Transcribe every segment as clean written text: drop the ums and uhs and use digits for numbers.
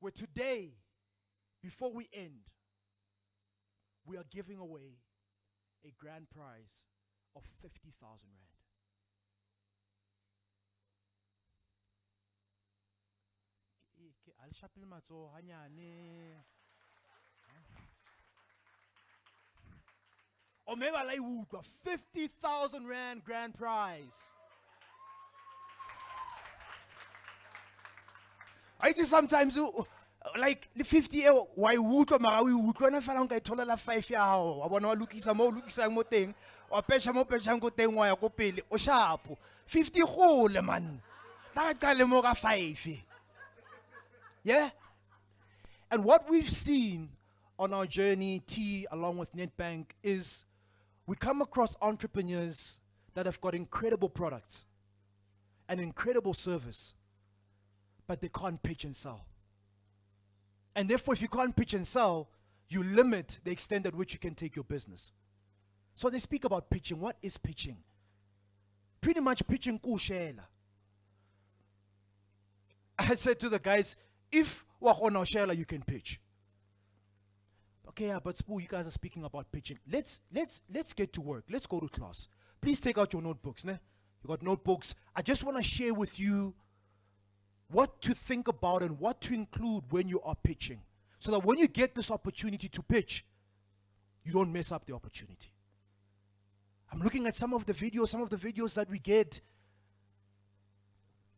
where today, before we end, we are giving away a grand prize of 50,000 rand. Or maybe I like 50,000 rand grand prize. I see sometimes like the 50 why would mara we would gonna find out tola la 5 ya hao. I wanna lukisa mo teng o pesha go teng wa ya go pele o sharp 50 gole man. Ta qale mo ka 5. Yeah? And what we've seen on our journey, T, along with Nedbank, is we come across entrepreneurs that have got incredible products and incredible service, but they can't pitch and sell. And therefore, if you can't pitch and sell, you limit the extent at which you can take your business. So they speak about pitching. What is pitching? Pretty much pitching kushela. I said to the guys, if wakona shela, you can pitch. Okay, yeah, but Spoo, you guys are speaking about pitching. Let's get to work. Let's go to class. Please take out your notebooks. Ne? You got notebooks. I just want to share with you what to think about and what to include when you are pitching, so that when you get this opportunity to pitch, you don't mess up the opportunity. I'm looking at some of the videos that we get.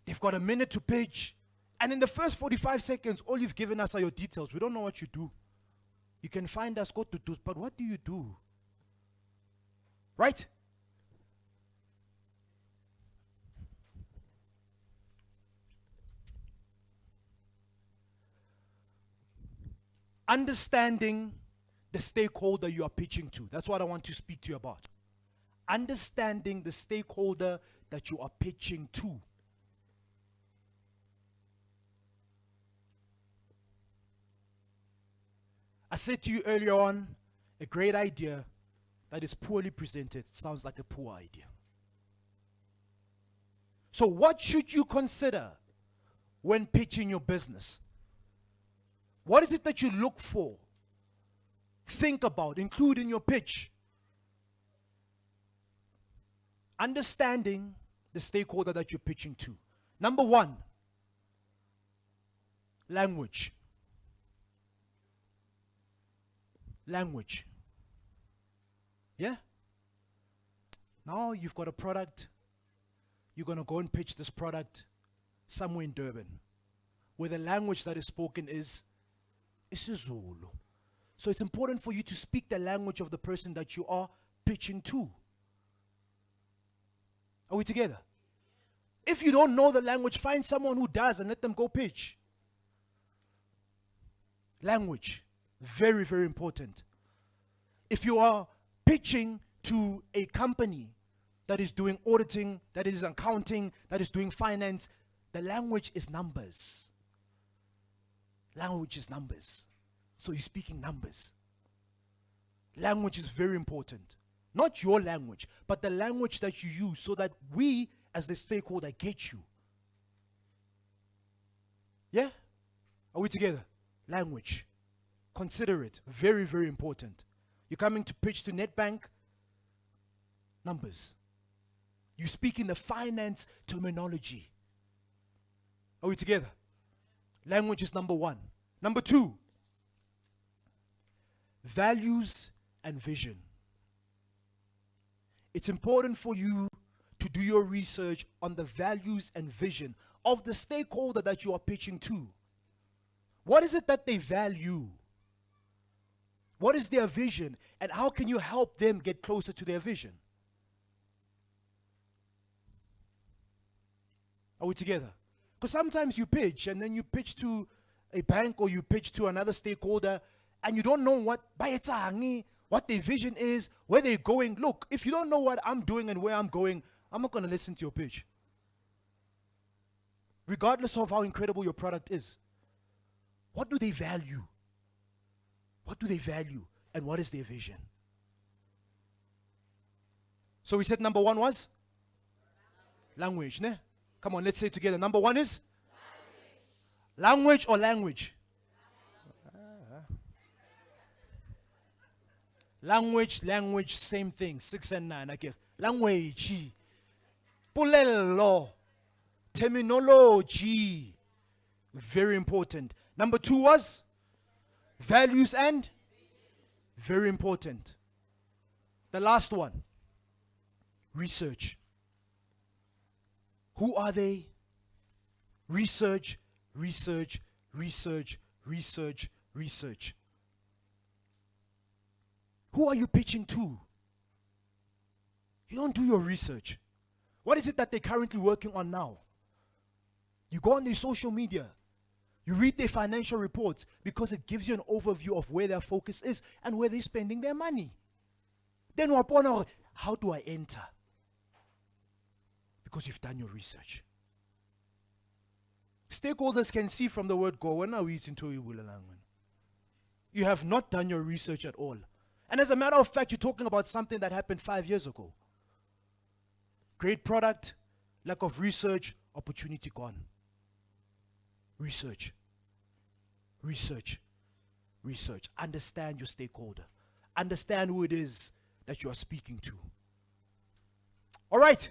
They've got a minute to pitch, and in the first 45 seconds, all you've given us are your details. We don't know what you do. You can find us, go to Duduza, but what do you do? Right? Understanding the stakeholder you are pitching to. That's what I want to speak to you about. Understanding the stakeholder that you are pitching to. I said to you earlier on, a great idea that is poorly presented sounds like a poor idea. So what should you consider when pitching your business? What is it that you look for, think about, include in your pitch? Understanding the stakeholder that you're pitching to. Number one, language. Language. Yeah? Now you've got a product. You're going to go and pitch this product somewhere in Durban, where the language that is spoken is isiZulu. So it's important for you to speak the language of the person that you are pitching to. Are we together? If you don't know the language, find someone who does and let them go pitch. Language. Very, very important. If you are pitching to a company that is doing auditing, that is accounting, that is doing finance, the language is numbers. Language is numbers. So you're speaking numbers. Language is very important. Not your language, but the language that you use, so that we, as the stakeholder, get you. Yeah? Are we together? Language. Consider it. Very, very important. You're coming to pitch to Nedbank. Numbers. You speak in the finance terminology. Are we together? Language is number one. Number two, values and vision. It's important for you to do your research on the values and vision of the stakeholder that you are pitching to. What is it that they value? What is their vision? And how can you help them get closer to their vision? Are we together? Because sometimes you pitch and then you pitch to a bank or you pitch to another stakeholder and you don't know what their vision is, where they're going. Look, if you don't know what I'm doing and where I'm going, I'm not going to listen to your pitch. Regardless of how incredible your product is. What do they value? What do they value? And what is their vision? So we said number one was? Language, ne? Come on, let's say it together. Number one is? Language or language? Language, same thing. 6 and 9. Okay. Language. Polelo. Terminology. Very important. Number 2 was values and very important. The last one, research. Who are they? Research, research, research, research, research. Who are you pitching to? You don't do your research. What is it that they're currently working on now? You go on their social media. You read their financial reports because it gives you an overview of where their focus is and where they're spending their money. Then how do I enter? Because you've done your research. Stakeholders can see from the word go. You have not done your research at all. And as a matter of fact, you're talking about something that happened 5 years ago. Great product, lack of research, opportunity gone. Research. Research. Research. Understand your stakeholder. Understand who it is that you are speaking to. All right.